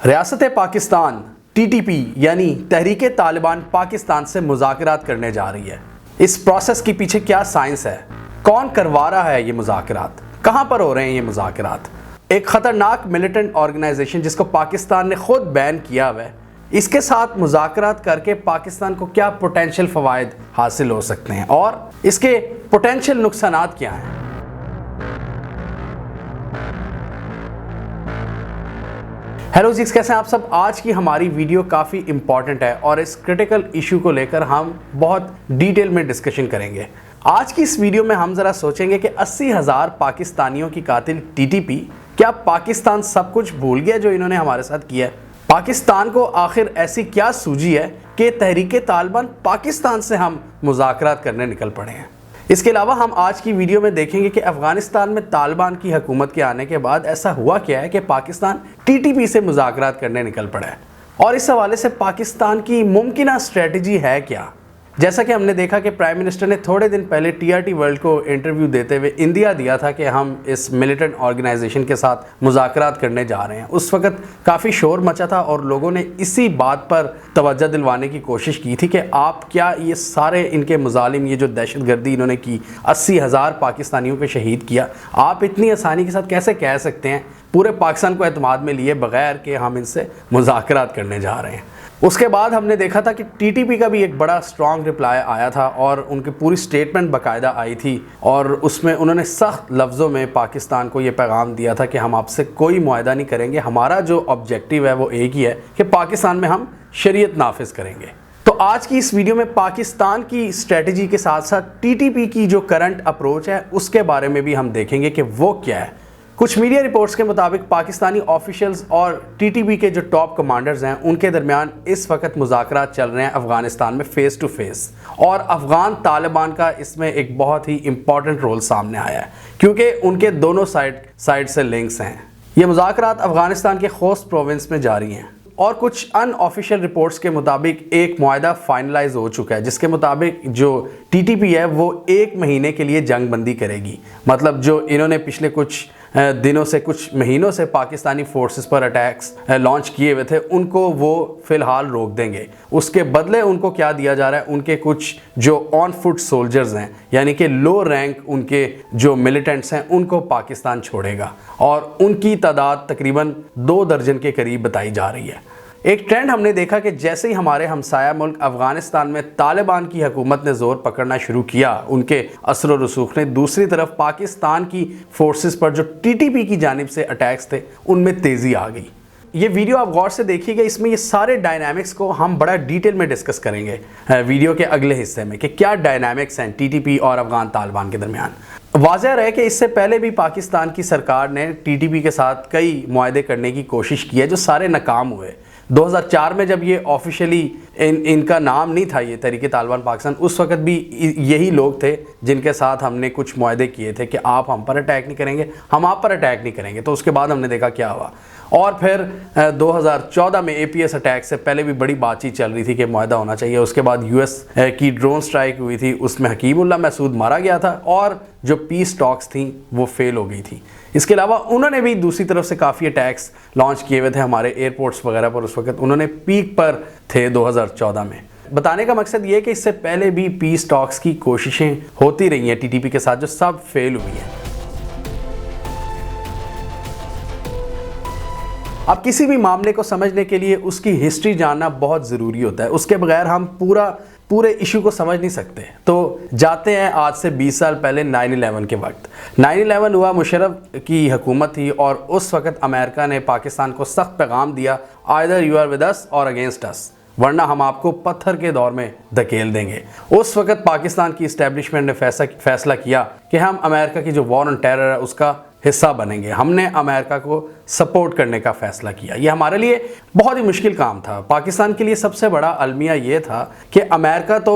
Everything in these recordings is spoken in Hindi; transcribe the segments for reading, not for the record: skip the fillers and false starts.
रियासत पाकिस्तान टीटीपी यानी तहरीक तालिबान पाकिस्तान से मुज़ाकरात करने जा रही है। इस प्रोसेस के पीछे क्या साइंस है, कौन करवा रहा है ये मुज़ाकरात, कहां पर हो रहे हैं ये मुज़ाकरात। एक ख़तरनाक मिलिटेंट ऑर्गेनाइजेशन जिसको पाकिस्तान ने खुद बैन किया हुआ है, इसके साथ मुज़ाकरात करके पाकिस्तान को क्या पोटेंशियल फ़वाइद हासिल हो सकते हैं और इसके पोटेंशियल नुकसानात क्या हैं। हेलो जी, कैसे हैं आप सब। आज की हमारी वीडियो काफ़ी इंपॉर्टेंट है और इस क्रिटिकल इशू को लेकर हम बहुत डिटेल में डिस्कशन करेंगे। आज की इस वीडियो में हम ज़रा सोचेंगे कि 80,000 पाकिस्तानियों की कातिल टीटीपी, क्या पाकिस्तान सब कुछ भूल गया जो इन्होंने हमारे साथ किया है। पाकिस्तान को आखिर ऐसी क्या सूझी है कि तहरीक तालिबान पाकिस्तान से हम मुज़ाकरात करने निकल पड़े हैं। इसके अलावा हम आज की वीडियो में देखेंगे कि अफगानिस्तान में तालिबान की हुकूमत के आने के बाद ऐसा हुआ क्या है कि पाकिस्तान टीटीपी से मुज़ाकरात करने निकल पड़ा है और इस हवाले से पाकिस्तान की मुमकिन स्ट्रेटजी है क्या। जैसा कि हमने देखा कि प्राइम मिनिस्टर ने थोड़े दिन पहले टीआरटी वर्ल्ड को इंटरव्यू देते हुए इंदिया दिया था कि हम इस मिलिटेंट ऑर्गेनाइजेशन के साथ मुज़ाकरात करने जा रहे हैं। उस वक्त काफ़ी शोर मचा था और लोगों ने इसी बात पर तवज्जो दिलवाने की कोशिश की थी कि आप क्या ये सारे इनके मुजालिम, ये जो दहशतगर्दी इन्होंने की, 80,000 पाकिस्तानियों को शहीद किया, आप इतनी आसानी के साथ कैसे कह सकते हैं पूरे पाकिस्तान को एतमाद में लिए बगैर कि हम इनसे मुज़ाकरात करने जा रहे हैं। उसके बाद हमने देखा था कि टीटीपी का भी एक बड़ा स्ट्रॉन्ग रिप्लाई आया था और उनकी पूरी स्टेटमेंट बाकायदा आई थी और उसमें उन्होंने सख्त लफ्ज़ों में पाकिस्तान को ये पैगाम दिया था कि हम आपसे कोई मुआहदा नहीं करेंगे, हमारा जो ऑब्जेक्टिव है वो एक ही है कि पाकिस्तान में हम शरीयत नाफिज करेंगे। तो आज की इस वीडियो में पाकिस्तान की स्ट्रेटजी के साथ साथ टीटीपी की जो करंट अप्रोच है उसके बारे में भी हम देखेंगे कि वो क्या है। कुछ मीडिया रिपोर्ट्स के मुताबिक पाकिस्तानी ऑफिशियल्स और टीटीपी के जो टॉप कमांडर्स हैं उनके दरमियान इस वक्त मुज़ाकरात चल रहे हैं अफगानिस्तान में फेस टू फेस, और अफगान तालिबान का इसमें एक बहुत ही इंपॉर्टेंट रोल सामने आया है क्योंकि उनके दोनों साइड से लिंक्स हैं। ये मुज़ाकरात अफगानिस्तान के खोस्त प्रोविंस में जारी हैं और कुछ अनऑफिशियल रिपोर्ट्स के मुताबिक एक मुआहदा फाइनलाइज हो चुका है जिसके मुताबिक जो टीटीपी है वो 1 महीने के लिए जंग बंदी करेगी। मतलब जो इन्होंने पिछले कुछ दिनों से, कुछ महीनों से पाकिस्तानी फोर्सेस पर अटैक्स लॉन्च किए हुए थे, उनको वो फ़िलहाल रोक देंगे। उसके बदले उनको क्या दिया जा रहा है, उनके कुछ जो ऑन फुट सोल्जर्स हैं यानी कि लो रैंक उनके जो मिलिटेंट्स हैं उनको पाकिस्तान छोड़ेगा और उनकी तादाद तकरीबन 2 दर्जन के करीब बताई जा रही है। एक ट्रेंड हमने देखा कि जैसे ही हमारे हमसाया मुल्क अफगानिस्तान में तालिबान की हुकूमत ने ज़ोर पकड़ना शुरू किया, उनके असर व रसूख ने, दूसरी तरफ पाकिस्तान की फोर्सेस पर जो टीटीपी की जानिब से अटैक्स थे उनमें तेज़ी आ गई। ये वीडियो आप गौर से देखिएगा, इसमें ये सारे डायनामिक्स को हम बड़ा डिटेल में डिस्कस करेंगे वीडियो के अगले हिस्से में कि क्या डायनामिक्स हैं टीटीपी और अफगान तालिबान के दरमियान। वाज़ह रहे कि इससे पहले भी पाकिस्तान की सरकार ने टीटीपी के साथ कई मुआहदे करने की कोशिश की है जो सारे नाकाम हुए। 2004 में जब ये ऑफिशियली इनका नाम नहीं था ये तहरीक तालिबान पाकिस्तान, उस वक्त भी यही लोग थे जिनके साथ हमने कुछ मुआहदे किए थे कि आप हम पर अटैक नहीं करेंगे, हम आप पर अटैक नहीं करेंगे। तो उसके बाद हमने देखा क्या हुआ और फिर 2014 में एपीएस अटैक से पहले भी बड़ी बातचीत चल रही थी कि मुआहदा होना चाहिए। उसके बाद यूएस की ड्रोन स्ट्राइक हुई थी, उसमें हकीमुल्लाह महसूद मारा गया था और जो पीस टॉक्स थी वो फेल हो गई थी। इसके अलावा उन्होंने भी दूसरी तरफ से काफ़ी अटैक्स लॉन्च किए हुए थे हमारे एयरपोर्ट्स वगैरह पर। उस वक्त उन्होंने पीक पर थे 2014 में। बताने का मकसद ये है कि इससे पहले भी पीस टॉक्स की कोशिशें होती रही हैं टीटीपी के साथ जो सब फेल हुई हैं। अब किसी भी मामले को समझने के लिए उसकी हिस्ट्री जानना बहुत ज़रूरी होता है, उसके बगैर हम पूरे इशू को समझ नहीं सकते। तो जाते हैं आज से 20 साल पहले 9/11 के वक्त। 9/11 हुआ, मुशर्रफ की हुकूमत थी और उस वक्त अमेरिका ने पाकिस्तान को सख्त पैगाम दिया, either you are with us or against अस, वरना हम आपको पत्थर के दौर में धकेल देंगे। उस वक्त पाकिस्तान की इस्टेब्लिशमेंट ने फैसला किया कि हम अमेरिका की जो वॉर ऑन टेरर है उसका हिस्सा बनेंगे। हमने अमेरिका को सपोर्ट करने का फ़ैसला किया। ये हमारे लिए बहुत ही मुश्किल काम था। पाकिस्तान के लिए सबसे बड़ा अलमिया ये था कि अमेरिका तो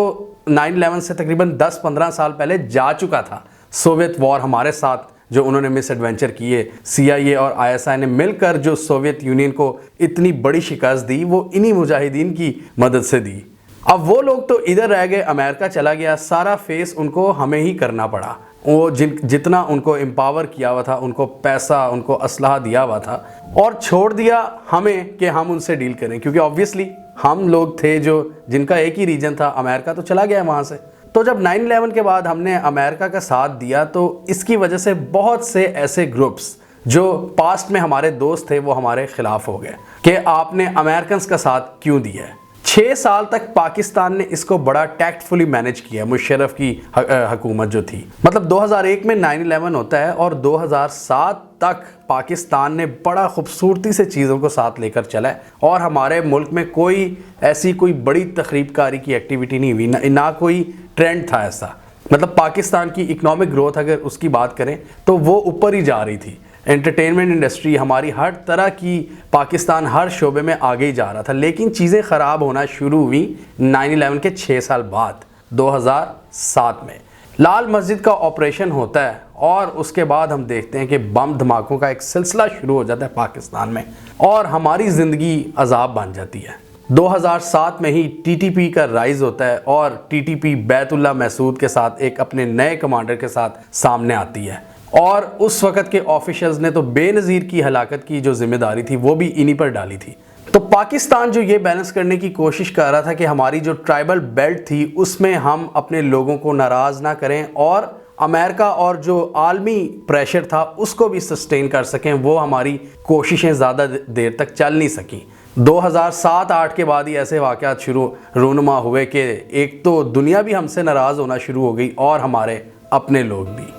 9/11 से तकरीबन 10-15 साल पहले जा चुका था। सोवियत वॉर हमारे साथ जो उन्होंने मिस एडवेंचर किए, CIA और ISI ने मिलकर जो सोवियत यूनियन को इतनी बड़ी शिकस्त दी वो इन्हीं मुजाहिदीन की मदद से दी। अब वो लोग तो इधर रह गए, अमेरिका चला गया, सारा फेस उनको हमें ही करना पड़ा। वो जितना उनको एम्पावर किया हुआ था, उनको पैसा, उनको असलहा दिया हुआ था, और छोड़ दिया हमें कि हम उनसे डील करें, क्योंकि ऑब्वियसली हम लोग थे जिनका एक ही रीजन था, अमेरिका तो चला गया वहाँ से। तो जब 9/11 के बाद हमने अमेरिका का साथ दिया तो इसकी वजह से बहुत से ऐसे ग्रुप्स जो पास्ट में हमारे दोस्त थे वो हमारे खिलाफ हो गए कि आपने अमेरिकन का साथ क्यों दिया है। 6 साल तक पाकिस्तान ने इसको बड़ा टैक्टफुली मैनेज किया, मुशर्रफ की हुकूमत जो थी। मतलब 2001 में 9/11 होता है और 2007 तक पाकिस्तान ने बड़ा खूबसूरती से चीज़ों को साथ लेकर चला है और हमारे मुल्क में कोई बड़ी तखरीबकारी की एक्टिविटी नहीं हुई, ना कोई ट्रेंड था ऐसा। मतलब पाकिस्तान की इकोनॉमिक ग्रोथ अगर उसकी बात करें तो वो ऊपर ही जा रही थी। एंटरटेनमेंट इंडस्ट्री हमारी हर तरह की, पाकिस्तान हर शोबे में आगे ही जा रहा था। लेकिन चीज़ें ख़राब होना शुरू हुई 9/11 के 6 साल बाद 2007 में। लाल मस्जिद का ऑपरेशन होता है और उसके बाद हम देखते हैं कि बम धमाकों का एक सिलसिला शुरू हो जाता है पाकिस्तान में और हमारी ज़िंदगी अजाब बन जाती है। 2007 में ही टीटीपी का राइज होता है और टीटीपी बैतुल्ला महसूद के साथ एक अपने नए कमांडर के साथ सामने आती है और उस वक़्त के ऑफिशियल्स ने तो बेनज़ीर की हलाकत की जो जिम्मेदारी थी वो भी इन्हीं पर डाली थी। तो पाकिस्तान जो ये बैलेंस करने की कोशिश कर रहा था कि हमारी जो ट्राइबल बेल्ट थी उसमें हम अपने लोगों को नाराज़ ना करें और अमेरिका और जो आलमी प्रेशर था उसको भी सस्टेन कर सकें, वो हमारी कोशिशें ज़्यादा देर तक चल नहीं सकी। 2007-8 के बाद ही ऐसे वाक़यात शुरू रूनुमा हुए कि एक तो दुनिया भी हमसे नाराज़ होना शुरू हो गई और हमारे अपने लोग भी।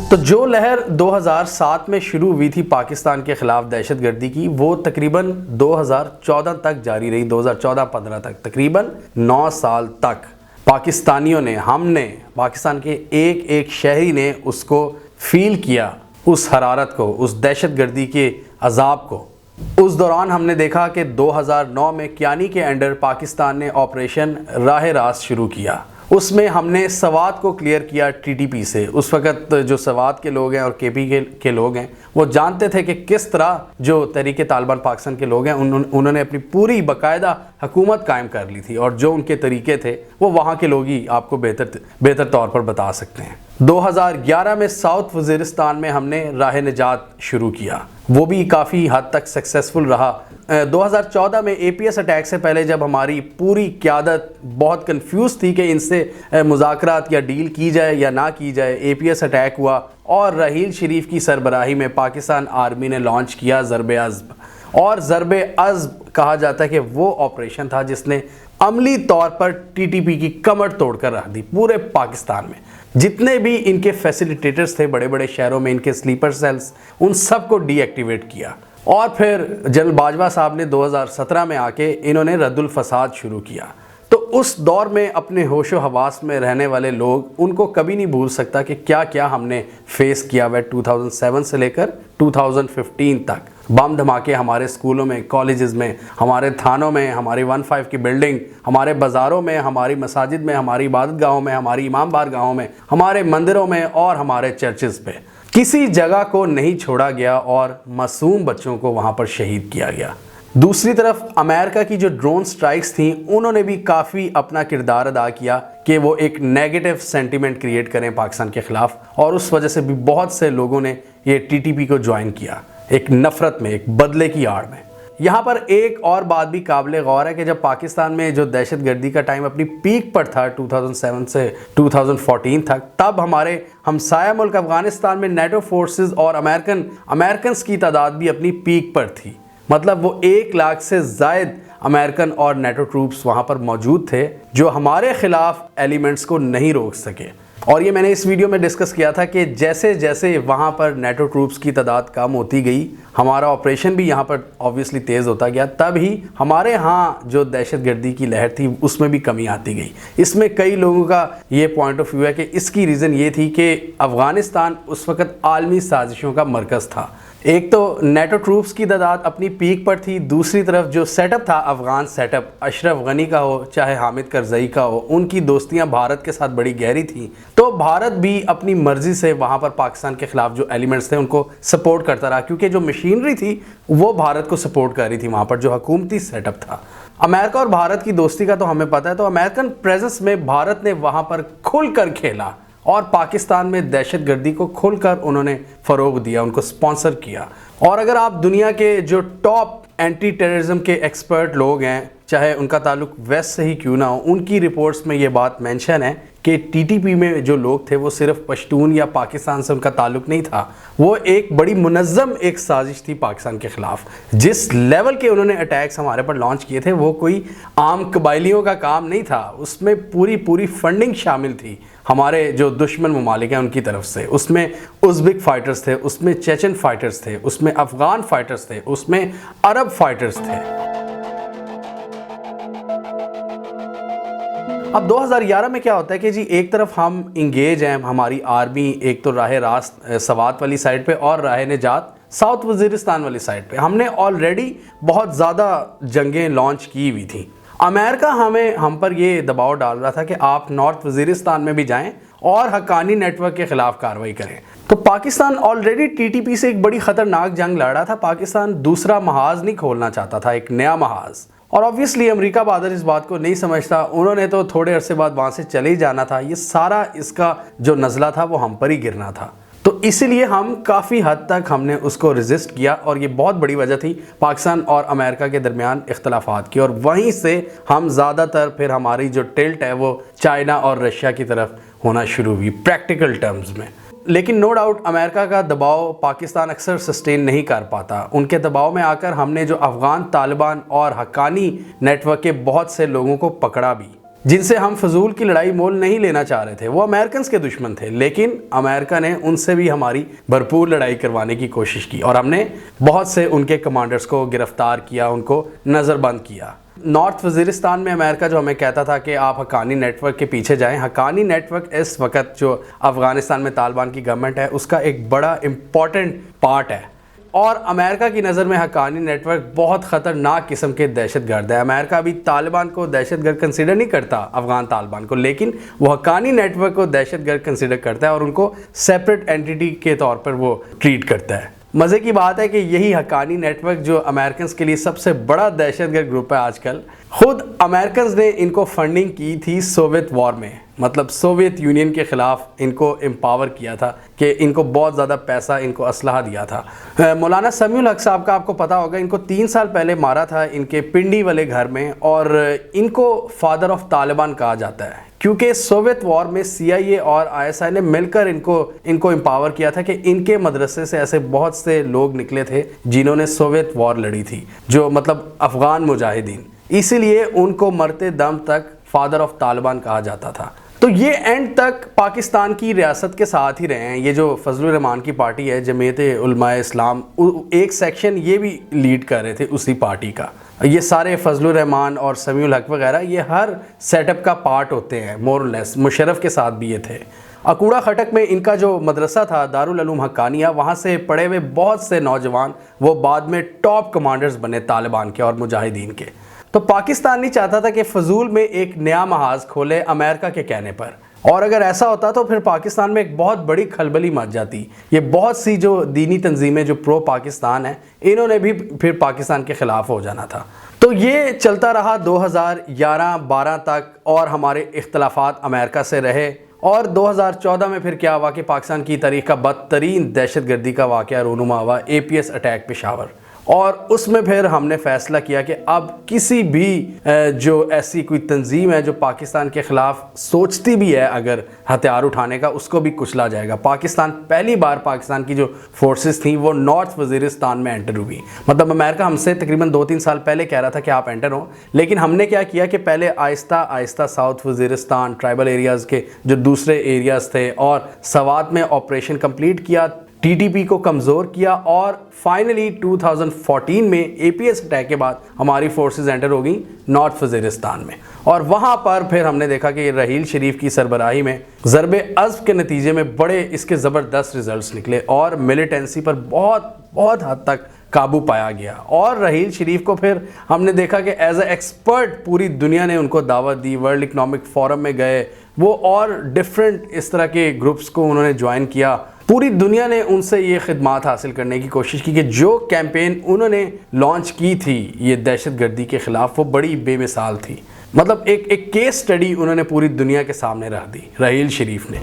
तो जो लहर 2007 में शुरू हुई थी पाकिस्तान के ख़िलाफ़ दहशतगर्दी की, वो तकरीबन 2014 तक जारी रही। 2014-15 तक, तकरीबन 9 साल तक पाकिस्तानियों ने, हमने, पाकिस्तान के एक एक शहरी ने उसको फील किया, उस हरारत को, उस दहशतगर्दी के अजाब को। उस दौरान हमने देखा कि 2009 में कियानी के अंडर पाकिस्तान ने ऑपरेशन राह रास्त शुरू किया। उसमें हमने सवात को क्लियर किया टीटीपी से। उस वक़्त जो सवात के लोग हैं और केपी के लोग हैं वो जानते थे कि किस तरह जो तहरीक तालिबान पाकिस्तान के लोग हैं उन्होंने अपनी पूरी बाकायदा हुकूमत कायम कर ली थी और जो उनके तरीके थे वो वहाँ के लोग ही आपको बेहतर तौर पर बता सकते हैं। 2011 में साउथ वज़ीरिस्तान में हमने राह निजात शुरू किया, वो भी काफ़ी हद तक सक्सेसफुल रहा। 2014 में APS अटैक से पहले जब हमारी पूरी क़यादत बहुत कंफ्यूज थी कि इनसे मुज़ाकरात या डील की जाए या ना की जाए, APS अटैक हुआ और रहील शरीफ की सरबराही में पाकिस्तान आर्मी ने लॉन्च किया ज़रब-ए-अज़्ब। और ज़रब-ए-अज़्ब कहा जाता है कि वो ऑपरेशन था जिसने अमली तौर पर TTP की कमर तोड़कर रख दी पूरे पाकिस्तान में। जितने भी इनके फैसिलिटेटर्स थे बड़े बड़े शहरों में, इनके स्लीपर सेल्स, उन सब को डीएक्टिवेट किया। और फिर जनरल बाजवा साहब ने 2017 में आके इन्होंने रद्दुल फसाद शुरू किया। तो उस दौर में अपने होशो हवास में रहने वाले लोग उनको कभी नहीं भूल सकता कि क्या क्या हमने फेस किया हुआ 2007 से लेकर 2015 तक। बम धमाके हमारे स्कूलों में, कॉलेजेस में, हमारे थानों में, हमारी 15 की बिल्डिंग, हमारे बाज़ारों में, हमारी मसाजिद में, हमारी इबादत गाहों में, हमारी इमाम बार गाहों में, हमारे मंदिरों में और हमारे चर्चेस पे किसी जगह को नहीं छोड़ा गया और मासूम बच्चों को वहाँ पर शहीद किया गया। दूसरी तरफ अमेरिका की जो ड्रोन स्ट्राइक्स थी उन्होंने भी काफ़ी अपना किरदार अदा किया कि वो एक नेगेटिव सेंटिमेंट क्रिएट करें पाकिस्तान के ख़िलाफ़, और उस वजह से भी बहुत से लोगों ने ये TTP को ज्वाइन किया, एक नफ़रत में, एक बदले की आड़ में। यहाँ पर एक और बात भी काबिल गौर है कि जब पाकिस्तान में जो दहशतगर्दी का टाइम अपनी पीक पर था 2007 से 2014 तक, तब हमारे हमसाया मुल्क अफ़गानिस्तान में नेटो फोर्सेस और अमेरिकन की तादाद भी अपनी पीक पर थी। मतलब वो 1 लाख से ज़ायद अमेरिकन और नेटो ट्रूप्स वहाँ पर मौजूद थे जो हमारे ख़िलाफ़ एलिमेंट्स को नहीं रोक सके। और ये मैंने इस वीडियो में डिस्कस किया था कि जैसे जैसे वहाँ पर नेटो ट्रूप्स की तादाद कम होती गई, हमारा ऑपरेशन भी यहाँ पर ऑब्वियसली तेज़ होता गया, तब ही हमारे यहाँ जो दहशतगर्दी की लहर थी उसमें भी कमी आती गई। इसमें कई लोगों का ये पॉइंट ऑफ व्यू है कि इसकी रीज़न ये थी कि अफ़गानिस्तान उस वक़्त आलमी साजिशों का मरकज़ था। एक तो नेटो ट्रूप्स की तादाद अपनी पीक पर थी, दूसरी तरफ जो सेटअप था अफ़गान सेटअप, अशरफ गनी का हो चाहे हामिद करज़ई का हो, उनकी दोस्तियां भारत के साथ बड़ी गहरी थी। तो भारत भी अपनी मर्ज़ी से वहाँ पर पाकिस्तान के ख़िलाफ़ जो एलिमेंट्स थे उनको सपोर्ट करता रहा, क्योंकि जो मशीनरी थी वो भारत को सपोर्ट कर रही थी वहाँ पर, जो हुकूमती सेटअप था। अमेरिका और भारत की दोस्ती का तो हमें पता है, तो अमेरिकन प्रेजेंस में भारत ने वहां पर खुलकर खेला और पाकिस्तान में दहशतगर्दी को खुलकर उन्होंने फरोग दिया, उनको स्पॉन्सर किया। और अगर आप दुनिया के जो टॉप एंटी टेररिज्म के एक्सपर्ट लोग हैं, चाहे उनका ताल्लुक वेस्ट से ही क्यों ना हो, उनकी रिपोर्ट्स में ये बात मेंशन है कि टीटीपी में जो लोग थे वो सिर्फ पश्तून या पाकिस्तान से उनका ताल्लुक नहीं था, वो एक बड़ी मुनज़्ज़म एक साजिश थी पाकिस्तान के ख़िलाफ़। जिस लेवल के उन्होंने अटैक्स हमारे पर लॉन्च किए थे वो कोई आम कबाइलियों का काम नहीं था, उसमें पूरी फंडिंग शामिल थी हमारे जो दुश्मन ममालिक हैं उनकी तरफ से। उसमें उज़्बेक फ़ाइटर्स थे, उसमें चेचन फ़ाइटर्स थे, उसमें अफ़गान फ़ाइटर्स थे, उसमें अरब फ़ाइटर्स थे। अब 2011 में क्या होता है कि जी एक तरफ हम इंगेज हैं, हमारी आर्मी एक तो राह रास्त सवात वाली साइड पे और राह निजात साउथ वज़ीरिस्तान वाली साइड पे, हमने ऑलरेडी बहुत ज़्यादा जंगें लॉन्च की हुई थी। अमेरिका हम पर ये दबाव डाल रहा था कि आप नॉर्थ वज़ीरिस्तान में भी जाएं और हक्कानी नेटवर्क के ख़िलाफ़ कार्रवाई करें। तो पाकिस्तान ऑलरेडी टीटीपी से एक बड़ी ख़तरनाक जंग लड़ रहा था। पाकिस्तान दूसरा महाज नहीं खोलना चाहता था, एक नया महाज। और ऑब्वियसली अमेरिका बहादुर इस बात को नहीं समझता, उन्होंने तो थोड़े अरसे बाद वहाँ से चले ही जाना था। ये सारा इसका जो नज़ला था वो हम पर ही गिरना था। तो इसीलिए हम काफ़ी हद तक हमने उसको रेजिस्ट किया और ये बहुत बड़ी वजह थी पाकिस्तान और अमेरिका के दरमियान इख्तलाफात की। और वहीं से हम ज़्यादातर फिर हमारी जो टिल्ट है वो चाइना और रशिया की तरफ होना शुरू हुई प्रैक्टिकल टर्म्स में। लेकिन नो डाउट अमेरिका का दबाव पाकिस्तान अक्सर सस्टेन नहीं कर पाता। उनके दबाव में आकर हमने जो अफ़गान तालिबान और हक्कानी नेटवर्क के बहुत से लोगों को पकड़ा भी, जिनसे हम फजूल की लड़ाई मोल नहीं लेना चाह रहे थे। वो अमेरिकन के दुश्मन थे, लेकिन अमेरिका ने उनसे भी हमारी भरपूर लड़ाई करवाने की कोशिश की और हमने बहुत से उनके कमांडर्स को गिरफ्तार किया, उनको नज़रबंद किया। नॉर्थ वज़ीरिस्तान में अमेरिका जो हमें कहता था कि आप हक्कानी नेटवर्क के पीछे जाएं, हक्कानी नेटवर्क इस वक्त जो अफ़गानिस्तान में तालिबान की गवर्नमेंट है उसका एक बड़ा इम्पॉर्टेंट पार्ट है। और अमेरिका की नज़र में हक्कानी नेटवर्क बहुत ख़तरनाक किस्म के दहशतगर्द है। अमेरिका अभी तालिबान को दहशतगर्द कंसीडर नहीं करता, अफ़गान तालिबान को, लेकिन वो हक्कानी नेटवर्क को दहशतगर्द कंसीडर करता है और उनको सेपरेट एंटिटी के तौर पर वो ट्रीट करता है। मज़े की बात है कि यही हक्कानी नेटवर्क जो अमेरिकन के लिए सबसे बड़ा दहशतगर्द ग्रुप है आजकल, खुद अमेरिकन ने इनको फंडिंग की थी सोवियत वॉर में, मतलब सोवियत यूनियन के ख़िलाफ़ इनको एम्पावर किया था कि इनको बहुत ज़्यादा पैसा, इनको असलहा दिया था। मौलाना समीउल हक साहब का आपको पता होगा, इनको 3 साल पहले मारा था इनके पिंडी वाले घर में और इनको फादर ऑफ तालिबान कहा जाता है क्योंकि सोवियत वॉर में CIA और ISI ने मिलकर इनको एम्पावर किया था कि इनके मदरसे से ऐसे बहुत से लोग निकले थे जिन्होंने सोवियत वॉर लड़ी थी, जो मतलब अफ़गान मुजाहिदीन, इसीलिए उनको मरते दम तक फादर ऑफ तालिबान कहा जाता था। तो ये एंड तक पाकिस्तान की रियासत के साथ ही रहे हैं। ये जो फजलुर रहमान की पार्टी है, जमीयत उलमाए इस्लाम, एक सेक्शन ये भी लीड कर रहे थे उसी पार्टी का। ये सारे फजलुर रहमान और समीउल हक वगैरह ये हर सेटअप का पार्ट होते हैं मोर लेस। मुशर्रफ के साथ भी ये थे। अकूड़ा खटक में इनका जो मदरसा था दारुल उलूम हक्कानिया, वहाँ से पढ़े हुए बहुत से नौजवान वो बाद में टॉप कमांडर्स बने तालिबान के और मुजाहिदीन के। तो पाकिस्तान नहीं चाहता था कि फजूल में एक नया महाज खोले अमेरिका के कहने पर, और अगर ऐसा होता तो फिर पाकिस्तान में एक बहुत बड़ी खलबली मच जाती। ये बहुत सी जो दीनी तंजीमें जो प्रो पाकिस्तान हैं, इन्होंने भी फिर पाकिस्तान के ख़िलाफ़ हो जाना था। तो ये चलता रहा 2011-12 तक और हमारे इख्तलाफात अमेरिका से रहे। और 2014 में फिर क्या हुआ कि पाकिस्तान की तारीख़ का बदतरीन दहशतगर्दी का वाक़या रूनुमा हुआ, APS अटैक पेशावर। और उसमें फिर हमने फ़ैसला किया कि अब किसी भी जो ऐसी कोई तंजीम है जो पाकिस्तान के ख़िलाफ़ सोचती भी है अगर हथियार उठाने का, उसको भी कुचला जाएगा। पहली बार पाकिस्तान की जो फोर्सेस थी वो नॉर्थ वज़ीरिस्तान में एंटर हुई। मतलब अमेरिका हमसे तकरीबन 2-3 साल पहले कह रहा था कि आप एंटर हो, लेकिन हमने क्या किया कि पहले Aahista Aahista south Waziristan, tribal areas के जो दूसरे एरियाज़ थे और सवात में ऑपरेशन कंप्लीट किया, TTP को कमज़ोर किया और फाइनली 2014 में APS अटैक के बाद हमारी फोर्सेस एंटर हो गई नॉर्थ वज़ीरिस्तान में। और वहाँ पर फिर हमने देखा कि रहील शरीफ की सरबराही में ज़रबे अज़्ब के नतीजे में बड़े इसके ज़बरदस्त रिजल्ट्स निकले और मिलिटेंसी पर बहुत हद तक काबू पाया गया। और रहील शरीफ को फिर हमने देखा कि एज ए एक्सपर्ट पूरी दुनिया ने उनको दावत दी, वर्ल्ड इकनॉमिक फोरम में गए, वो और डिफरेंट इस तरह के ग्रुप्स को उन्होंने ज्वाइन किया। पूरी दुनिया ने उनसे ये खिदमात हासिल करने की कोशिश की कि जो कैंपेन उन्होंने लॉन्च की थी ये दहशतगर्दी के ख़िलाफ़, वो बड़ी बेमिसाल थी। मतलब एक केस स्टडी उन्होंने पूरी दुनिया के सामने रख दी रहील शरीफ ने।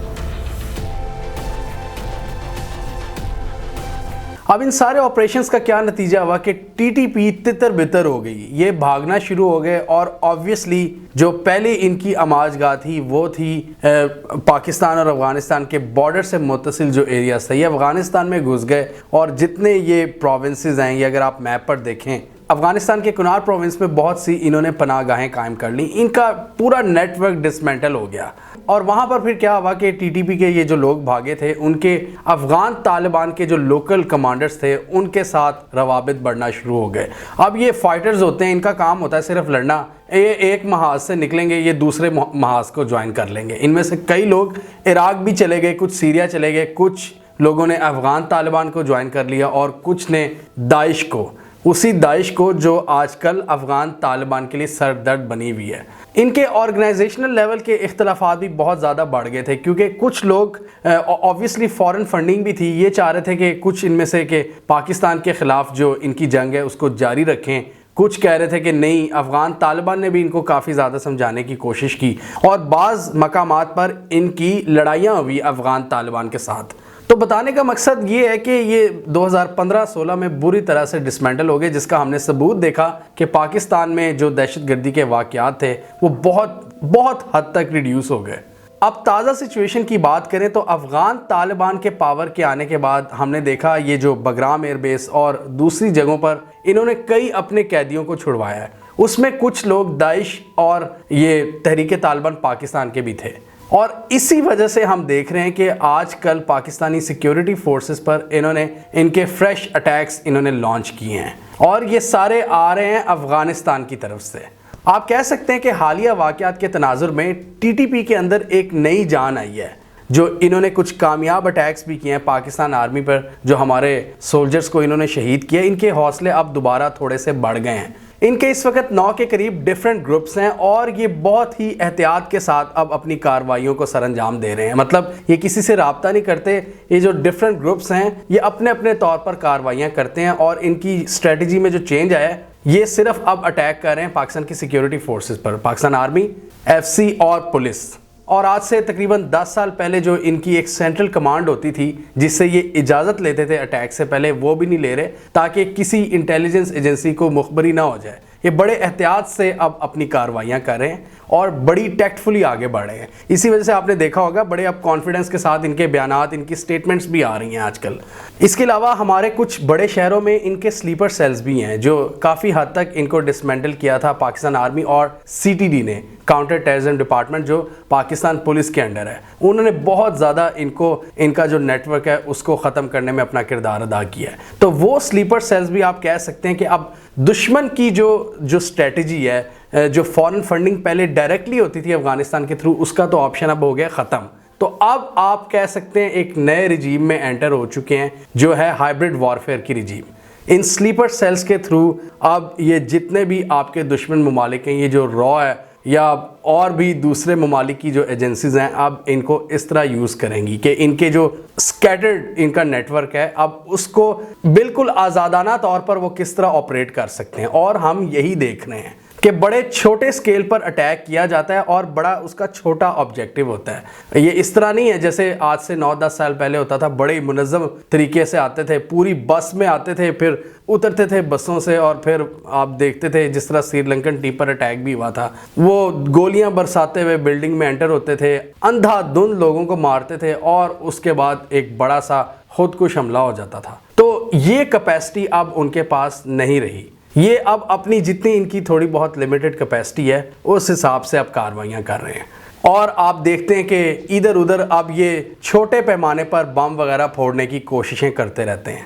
अब इन सारे ऑपरेशंस का क्या नतीजा हुआ कि टीटीपी तितर बितर हो गई, ये भागना शुरू हो गए और ऑब्वियसली जो पहले इनकी आमाजगाह थी वो थी पाकिस्तान और अफ़गानिस्तान के बॉर्डर से मुत्तसिल जो एरियाज थे, ये अफ़गानिस्तान में घुस गए। और जितने ये प्रोविंसेस हैं, ये अगर आप मैप पर देखें, अफ़गानिस्तान के कुनार प्रोविंस में बहुत सी इन्होंने पनाहगाहें कायम कर ली, इनका पूरा नेटवर्क डिसमेंटल हो गया। और वहाँ पर फिर क्या हुआ कि टीटीपी के ये जो लोग भागे थे, उनके अफ़गान तालिबान के जो लोकल कमांडर्स थे उनके साथ रवाबित बढ़ना शुरू हो गए। अब ये फाइटर्स होते हैं, इनका काम होता है सिर्फ लड़ना। ये एक महाज से निकलेंगे, ये दूसरे महाज को ज्वाइन कर लेंगे। इनमें से कई लोग इराक भी चले गए, कुछ सीरिया चले गए, कुछ लोगों ने अफ़गान तालिबान को ज्वाइन कर लिया और कुछ ने दाइश को, उसी दाइश को जो आजकल अफ़गान तालिबान के लिए सरदर्द बनी हुई है। इनके ऑर्गेनाइजेशनल लेवल के इख्तलाफात भी बहुत ज़्यादा बढ़ गए थे, क्योंकि कुछ लोग ऑब्वियसली फॉरेन फंडिंग भी थी, ये चाह रहे थे कि कुछ इनमें से कि पाकिस्तान के ख़िलाफ़ जो इनकी जंग है उसको जारी रखें। कुछ कह रहे थे कि नहीं, अफ़गान तालिबान ने भी इनको काफ़ी ज़्यादा समझाने की कोशिश की और बाज़ मकामात पर इनकी लड़ाइयाँ हुई अफ़गान तालिबान के साथ। तो बताने का मकसद ये है कि ये 2015-16 में बुरी तरह से डिसमेंटल हो गए, जिसका हमने सबूत देखा कि पाकिस्तान में जो दहशतगर्दी के वाक़यात थे वो बहुत हद तक रिड्यूस हो गए। अब ताज़ा सिचुएशन की बात करें तो अफ़गान तालिबान के पावर के आने के बाद हमने देखा ये जो बगराम एयरबेस और दूसरी जगहों पर इन्होंने कई अपने कैदियों को छुड़वाया है। उसमें कुछ लोग दाइश और ये तहरीक तालिबान पाकिस्तान के भी थे। और इसी वजह से हम देख रहे हैं कि आजकल पाकिस्तानी सिक्योरिटी फोर्सेस पर इन्होंने इनके फ्रेश अटैक्स इन्होंने लॉन्च किए हैं और ये सारे आ रहे हैं अफ़गानिस्तान की तरफ से। आप कह सकते हैं कि हालिया वाक़यात के तनाजुर में टीटीपी के अंदर एक नई जान आई है, जो इन्होंने कुछ कामयाब अटैक्स भी किए हैं पाकिस्तान आर्मी पर, जो हमारे सोल्जर्स को इन्होंने शहीद किया। इनके हौसले अब दोबारा थोड़े से बढ़ गए हैं। इनके इस वक्त 9 के करीब डिफरेंट ग्रुप्स हैं और ये बहुत ही एहतियात के साथ अब अपनी कार्रवाइयों को सरअंजाम दे रहे हैं। मतलब ये किसी से राब्ता नहीं करते, ये जो डिफरेंट ग्रुप्स हैं ये अपने अपने तौर पर कार्रवाइयाँ करते हैं और इनकी स्ट्रेटजी में जो चेंज आया है, ये सिर्फ अब अटैक कर रहे हैं पाकिस्तान की सिक्योरिटी फोर्सेस पर, पाकिस्तान आर्मी, एफसी और पुलिस। और आज से तकरीबन 10 साल पहले जो इनकी एक सेंट्रल कमांड होती थी जिससे ये इजाज़त लेते थे अटैक से पहले, वो भी नहीं ले रहे ताकि किसी इंटेलिजेंस एजेंसी को मुखबरी ना हो जाए। ये बड़े एहतियात से अब अपनी कार्रवाइयाँ कर रहे हैं और बड़ी टैक्टफुली आगे बढ़ रहे हैं। इसी वजह से आपने देखा होगा बड़े अब कॉन्फिडेंस के साथ इनके बयानात, इनकी स्टेटमेंट्स भी आ रही हैं आजकल। इसके अलावा हमारे कुछ बड़े शहरों में इनके स्लीपर सेल्स भी हैं जो काफ़ी हद तक इनको डिसमेंटल किया था पाकिस्तान आर्मी और सीटीडी ने, काउंटर टेररिज्म डिपार्टमेंट जो पाकिस्तान पुलिस के अंडर है। उन्होंने बहुत ज़्यादा इनका जो नेटवर्क है उसको ख़त्म करने में अपना किरदार अदा किया है। तो वो स्लीपर सेल्स भी आप कह सकते हैं कि अब दुश्मन की जो स्ट्रेटजी है, जो फॉरेन फंडिंग पहले डायरेक्टली होती थी अफगानिस्तान के थ्रू, उसका तो ऑप्शन अब हो गया ख़त्म। तो अब आप कह सकते हैं एक नए रिजीम में एंटर हो चुके हैं जो है हाइब्रिड वॉरफेयर की रिजीम। इन स्लीपर सेल्स के थ्रू अब ये जितने भी आपके दुश्मन ममालिक हैं, ये जो रॉ है या और भी दूसरे ममालिक की जो एजेंसीज़ हैं, अब इनको इस तरह यूज़ करेंगी कि इनके जो स्कैटर्ड इनका नेटवर्क है अब उसको बिल्कुल आज़ादाना तौर पर वो किस तरह ऑपरेट कर सकते हैं। और हम यही देख रहे हैं कि बड़े छोटे स्केल पर अटैक किया जाता है और बड़ा उसका छोटा ऑब्जेक्टिव होता है। ये इस तरह नहीं है जैसे आज से 9-10 साल पहले होता था, बड़े मुनज़्ज़म तरीके से आते थे, पूरी बस में आते थे, फिर उतरते थे बसों से और फिर आप देखते थे जिस तरह श्रीलंकन टीम पर अटैक भी हुआ था, वो गोलियां बरसाते हुए बिल्डिंग में एंटर होते थे, अंधाधुंध लोगों को मारते थे और उसके बाद एक बड़ा सा खुदकुश हमला हो जाता था। तो ये कैपेसिटी अब उनके पास नहीं रही। ये अब अपनी जितनी इनकी थोड़ी बहुत लिमिटेड कैपेसिटी है उस हिसाब से अब कार्रवाइयाँ कर रहे हैं। और आप देखते हैं कि इधर उधर अब ये छोटे पैमाने पर बम वगैरह फोड़ने की कोशिशें करते रहते हैं।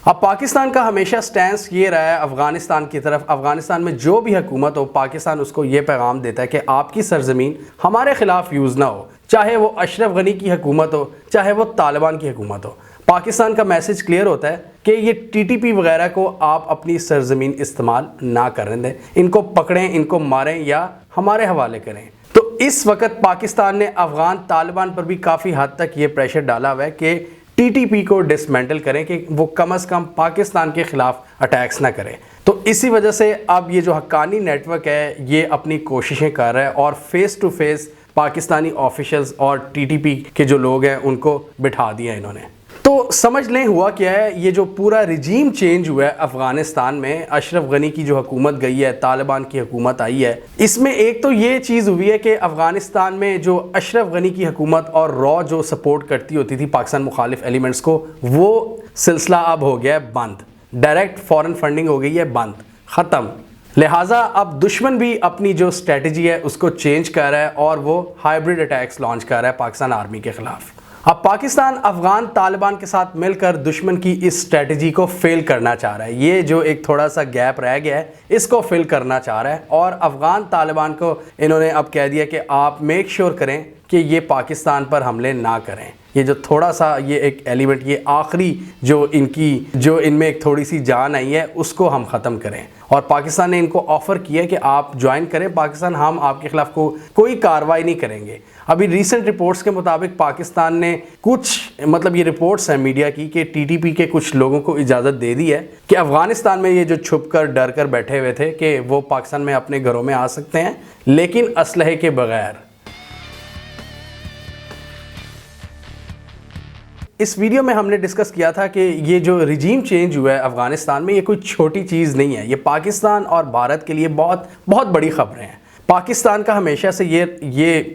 अब पाकिस्तान का हमेशा स्टैंस ये रहा है अफ़गानिस्तान की तरफ, अफ़गानिस्तान में जो भी हुकूमत हो, पाकिस्तान उसको ये पैगाम देता है कि आपकी सरजमीन हमारे ख़िलाफ़ यूज़ ना हो, चाहे वो अशरफ गनी की हुकूमत हो, चाहे वो तालिबान की हुकूमत हो। पाकिस्तान का मैसेज क्लियर होता है कि ये टीटीपी वगैरह को आप अपनी सरजमीन इस्तेमाल ना करने दें, इनको पकड़ें, इनको मारें या हमारे हवाले करें। तो इस वक्त पाकिस्तान ने अफगान तालिबान पर भी काफ़ी हद तक ये प्रेशर डाला हुआ है कि टीटीपी को डिसमेंटल करें, कि वो कम से कम पाकिस्तान के खिलाफ अटैक्स ना करें। तो इसी वजह से अब ये जो हक्कानी नेटवर्क है ये अपनी कोशिशें कर रहा है और face to face Pakistani officials और टीटीपी के जो लोग हैं उनको बिठा दिया इन्होंने। तो समझ लें हुआ क्या है, ये जो पूरा रिजीम चेंज हुआ है अफगानिस्तान में, अशरफ गनी की जो हुकूमत गई है, तालिबान की हुकूमत आई है, इसमें एक तो ये चीज़ हुई है कि अफगानिस्तान में जो अशरफ गनी की हुकूमत और रॉ जो सपोर्ट करती होती थी पाकिस्तान मुखालिफ एलिमेंट्स को, वो सिलसिला अब हो गया है बंद। डायरेक्ट फॉरेन फंडिंग हो गई है बंद, ख़त्म। लिहाजा अब दुश्मन भी अपनी जो स्ट्रेटजी है उसको चेंज कर रहा है और वो हाइब्रिड अटैक्स लॉन्च कर रहा है पाकिस्तान आर्मी के खिलाफ। अब पाकिस्तान अफगान तालिबान के साथ मिलकर दुश्मन की इस स्ट्रेटजी को फेल करना चाह रहा है। ये जो एक थोड़ा सा गैप रह गया है इसको फिल करना चाह रहा है और अफगान तालिबान को इन्होंने अब कह दिया कि आप मेक श्योर करें कि ये पाकिस्तान पर हमले ना करें। ये जो थोड़ा सा ये एक एलिमेंट, ये आखिरी जो इनमें एक थोड़ी सी जान आई है उसको हम ख़त्म करें। और पाकिस्तान ने इनको ऑफ़र किया कि आप ज्वाइन करें पाकिस्तान, हम आपके ख़िलाफ़ कोई कार्रवाई नहीं करेंगे। अभी रीसेंट रिपोर्ट्स के मुताबिक पाकिस्तान ने ये रिपोर्ट्स हैं मीडिया की कि टीटीपी के कुछ लोगों को इजाज़त दे दी है कि अफ़गानिस्तान में ये जो छुप कर डर कर बैठे हुए थे कि वो पाकिस्तान में अपने घरों में आ सकते हैं, लेकिन असलहे के बगैर। इस वीडियो में हमने डिस्कस किया था कि ये जो रिजीम चेंज हुआ है अफ़गानिस्तान में, ये कोई छोटी चीज़ नहीं है। ये पाकिस्तान और भारत के लिए बहुत बहुत बड़ी खबरें हैं। पाकिस्तान का हमेशा से ये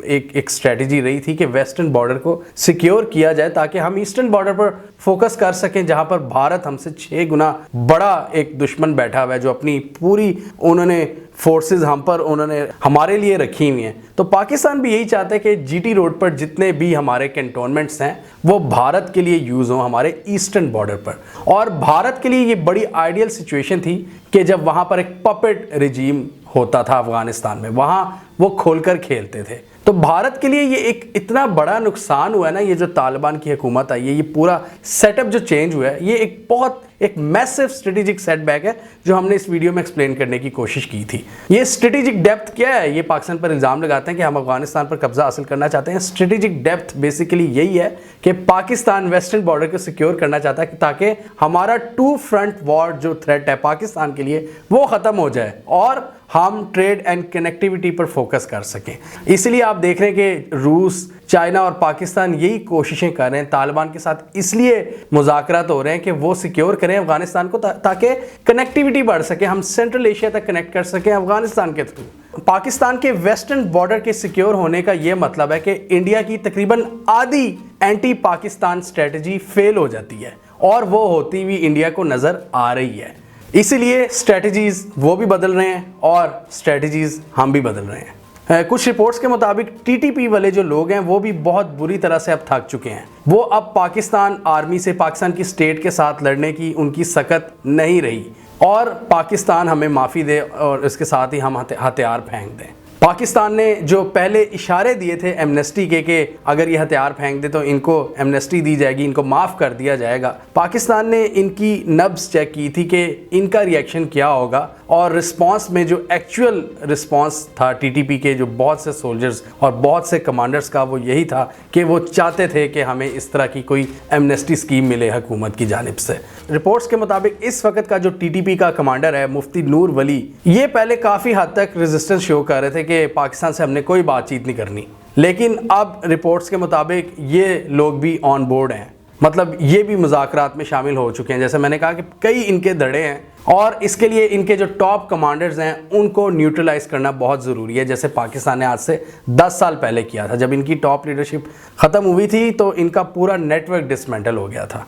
एक स्ट्रेटजी रही थी कि वेस्टर्न बॉर्डर को सिक्योर किया जाए ताकि हम ईस्टर्न बॉर्डर पर फोकस कर सकें, जहां पर भारत हमसे 6 गुना बड़ा एक दुश्मन बैठा हुआ है, जो अपनी पूरी उन्होंने फोर्सेस उन्होंने हमारे लिए रखी हुई हैं। तो पाकिस्तान भी यही चाहता है कि जीटी रोड पर जितने भी हमारे कैंटोनमेंट्स हैं वो भारत के लिए यूज़ हों, हमारे ईस्टर्न बॉर्डर पर। और भारत के लिए ये बड़ी आइडियल सिचुएशन थी कि जब वहाँ पर एक पपेट रिजीम होता था अफगानिस्तान में, वहाँ वो खोलकर खेलते थे। तो भारत के लिए ये एक इतना बड़ा नुकसान हुआ है ना, ये जो तालिबान की हुकूमत आई है, ये पूरा सेटअप जो चेंज हुआ है, ये एक मैसिव स्ट्रेटेजिक सेटबैक है जो हमने इस वीडियो में एक्सप्लेन करने की कोशिश की थी। ये स्ट्रेटेजिक डेप्थ क्या है? ये पाकिस्तान पर इल्ज़ाम लगाते हैं कि हम अफगानिस्तान पर कब्जा हासिल करना चाहते हैं। स्ट्रेटेजिक डेप्थ बेसिकली यही है कि पाकिस्तान वेस्टर्न बॉर्डर को सिक्योर करना चाहता है ताकि हमारा 2 फ्रंट वॉर जो थ्रेट है पाकिस्तान के लिए वो ख़त्म हो जाए और हम ट्रेड एंड कनेक्टिविटी पर फोकस कर सकें। इसलिए आप देख रहे हैं कि रूस, चाइना और पाकिस्तान यही कोशिशें कर रहे हैं तालिबान के साथ, इसलिए मुज़ाकरात हो रहे हैं कि वो सिक्योर करें अफगानिस्तान को ताकि कनेक्टिविटी बढ़ सके, हम सेंट्रल एशिया तक कनेक्ट कर सकें अफगानिस्तान के थ्रू। पाकिस्तान के वेस्टर्न बॉर्डर के सिक्योर होने का ये मतलब है कि इंडिया की तकरीबन आधी एंटी पाकिस्तान स्ट्रेटजी फेल हो जाती है और वो होती हुई इंडिया को नज़र आ रही है। इसीलिए स्ट्रेटजीज वो भी बदल रहे हैं और स्ट्रेटजीज हम भी बदल रहे हैं। कुछ रिपोर्ट्स के मुताबिक टीटीपी वाले जो लोग हैं वो भी बहुत बुरी तरह से अब थक चुके हैं। वो अब पाकिस्तान आर्मी से, पाकिस्तान की स्टेट के साथ लड़ने की उनकी सकत नहीं रही और पाकिस्तान हमें माफ़ी दे और इसके साथ ही हम हथियार फेंक दें। पाकिस्तान ने जो पहले इशारे दिए थे एमनेस्टी के कि अगर ये हथियार फेंक दे तो इनको एमनेस्टी दी जाएगी, इनको माफ़ कर दिया जाएगा, पाकिस्तान ने इनकी नब्ज़ चेक की थी कि इनका रिएक्शन क्या होगा। और रिस्पांस में जो एक्चुअल रिस्पांस था टीटीपी के जो बहुत से सोल्जर्स और बहुत से कमांडर्स का, वो यही था कि वो चाहते थे कि हमें इस तरह की कोई एमनेस्टी स्कीम मिले हुकूमत की जानिब से। रिपोर्ट्स के मुताबिक इस वक्त का जो टीटीपी का कमांडर है मुफ्ती नूर वली, ये पहले काफ़ी हद तक रेजिस्टेंस शो कर रहे थे कि पाकिस्तान से हमने कोई बातचीत नहीं करनी, लेकिन अब रिपोर्ट्स के मुताबिक ये लोग भी ऑन बोर्ड हैं, मतलब ये भी मुज़ाकरात में शामिल हो चुके हैं। जैसे मैंने कहा कि कई इनके धड़े हैं और इसके लिए इनके जो टॉप कमांडर्स हैं उनको न्यूट्रलाइज करना बहुत ज़रूरी है, जैसे पाकिस्तान ने आज से 10 साल पहले किया था। जब इनकी टॉप लीडरशिप ख़त्म हुई थी तो इनका पूरा नेटवर्क डिसमेंटल हो गया था।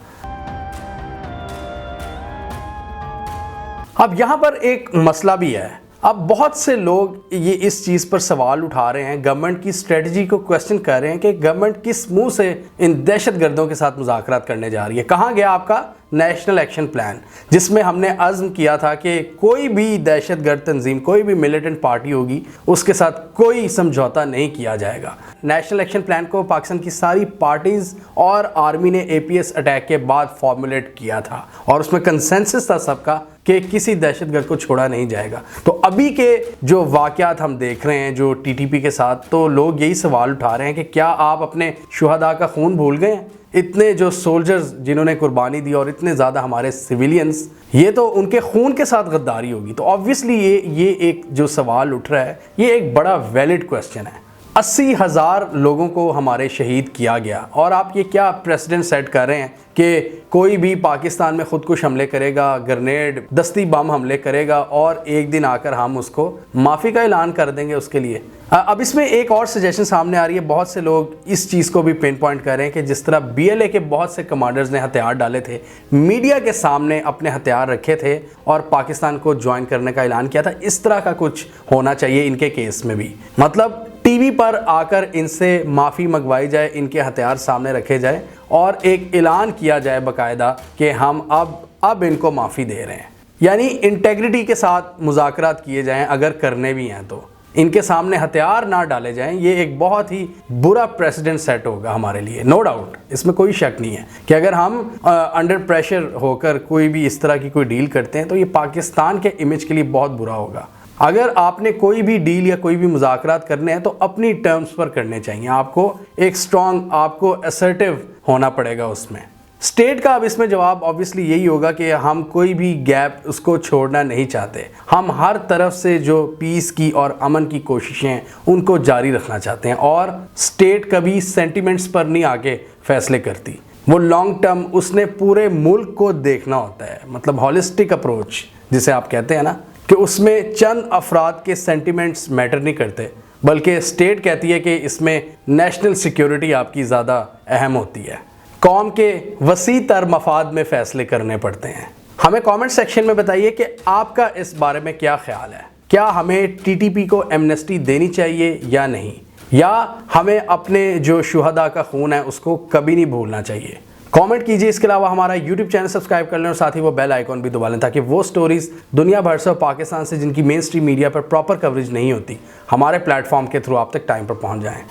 अब यहाँ पर एक मसला भी है। अब बहुत से लोग ये इस चीज़ पर सवाल उठा रहे हैं, गवर्नमेंट की स्ट्रेटजी को क्वेश्चन कर रहे हैं कि गवर्नमेंट किस मुंह से इन दहशतगर्दों के साथ मुज़ाकरात करने जा रही है। कहाँ गया आपका नेशनल एक्शन प्लान, जिसमें हमने अज़्म किया था कि कोई भी दहशतगर्द तंजीम, कोई भी मिलिटेंट पार्टी होगी, उसके साथ कोई समझौता नहीं किया जाएगा। नेशनल एक्शन प्लान को पाकिस्तान की सारी पार्टीज़ और आर्मी ने APS अटैक के बाद फॉर्मुलेट किया था और उसमें कंसेंसस था सबका कि किसी दहशतगर्द को छोड़ा नहीं जाएगा। तो अभी के जो वाक़यात हम देख रहे हैं जो TTP के साथ, तो लोग यही सवाल उठा रहे हैं कि क्या आप अपने शुहदा का खून भूल गए हैं? इतने जो सोल्जर्स जिन्होंने कुर्बानी दी और इतने ज़्यादा हमारे सिविलियंस, ये तो उनके खून के साथ गद्दारी होगी। तो ऑब्वियसली ये एक जो सवाल उठ रहा है, ये एक बड़ा वैलिड क्वेश्चन है। 80,000 लोगों को हमारे शहीद किया गया और आप ये क्या प्रेसिडेंट सेट कर रहे हैं कि कोई भी पाकिस्तान में खुदकुश हमले करेगा, ग्रेनेड, दस्ती बम हमले करेगा और एक दिन आकर हम उसको माफ़ी का ऐलान कर देंगे उसके लिए। अब इसमें एक और सजेशन सामने आ रही है, बहुत से लोग इस चीज़ को भी पिन पॉइंट कर रहे हैं कि जिस तरह BLA के बहुत से कमांडर्स ने हथियार डाले थे, मीडिया के सामने अपने हथियार रखे थे और पाकिस्तान को ज्वाइन करने का ऐलान किया था, इस तरह का कुछ होना चाहिए इनके केस में भी। मतलब TV पर आकर इनसे माफ़ी मंगवाई जाए, इनके हथियार सामने रखे जाए और एक ऐलान किया जाए बाकायदा कि हम अब इनको माफ़ी दे रहे हैं। यानी इंटेग्रिटी के साथ मुज़ाकरात किए जाएं, अगर करने भी हैं तो इनके सामने हथियार ना डाले जाएं। ये एक बहुत ही बुरा प्रेसिडेंट सेट होगा हमारे लिए, नो डाउट, इसमें कोई शक नहीं है कि अगर हम अंडर प्रेशर होकर कोई भी इस तरह की कोई डील करते हैं तो ये पाकिस्तान के इमेज के लिए बहुत बुरा होगा। अगर आपने कोई भी डील या कोई भी मुज़ाकरात करने हैं तो अपनी टर्म्स पर करने चाहिए। आपको एक स्ट्रॉन्ग, आपको असर्टिव होना पड़ेगा उसमें। स्टेट का अब इसमें जवाब ऑब्वियसली यही होगा कि हम कोई भी गैप उसको छोड़ना नहीं चाहते। हम हर तरफ से जो पीस की और अमन की कोशिशें उनको जारी रखना चाहते हैं और स्टेट कभी सेंटिमेंट्स पर नहीं आके फैसले करती, वो लॉन्ग टर्म, उसने पूरे मुल्क को देखना होता है। मतलब हॉलिस्टिक अप्रोच जिसे आप कहते हैं ना, कि उसमें चंद अफराद के सेंटिमेंट्स मैटर नहीं करते, बल्कि स्टेट कहती है कि इसमें नेशनल सिक्योरिटी आपकी ज़्यादा अहम होती है। कौम के वसी तर मफाद में फ़ैसले करने पड़ते हैं। हमें कमेंट सेक्शन में बताइए कि आपका इस बारे में क्या ख्याल है। क्या हमें TTP को एमनेस्टी देनी चाहिए या नहीं, या हमें अपने जो शुहदा का खून है उसको कभी नहीं भूलना चाहिए? कमेंट कीजिए। इसके अलावा हमारा YouTube चैनल सब्सक्राइब कर लें और साथ ही वो बेल आइकॉन भी दबा लें ताकि वो स्टोरीज़ दुनिया भर से और पाकिस्तान से जिनकी मेन स्ट्रीम मीडिया पर प्रॉपर कवरेज नहीं होती, हमारे प्लेटफॉर्म के थ्रू आप तक टाइम पर पहुंच जाएं।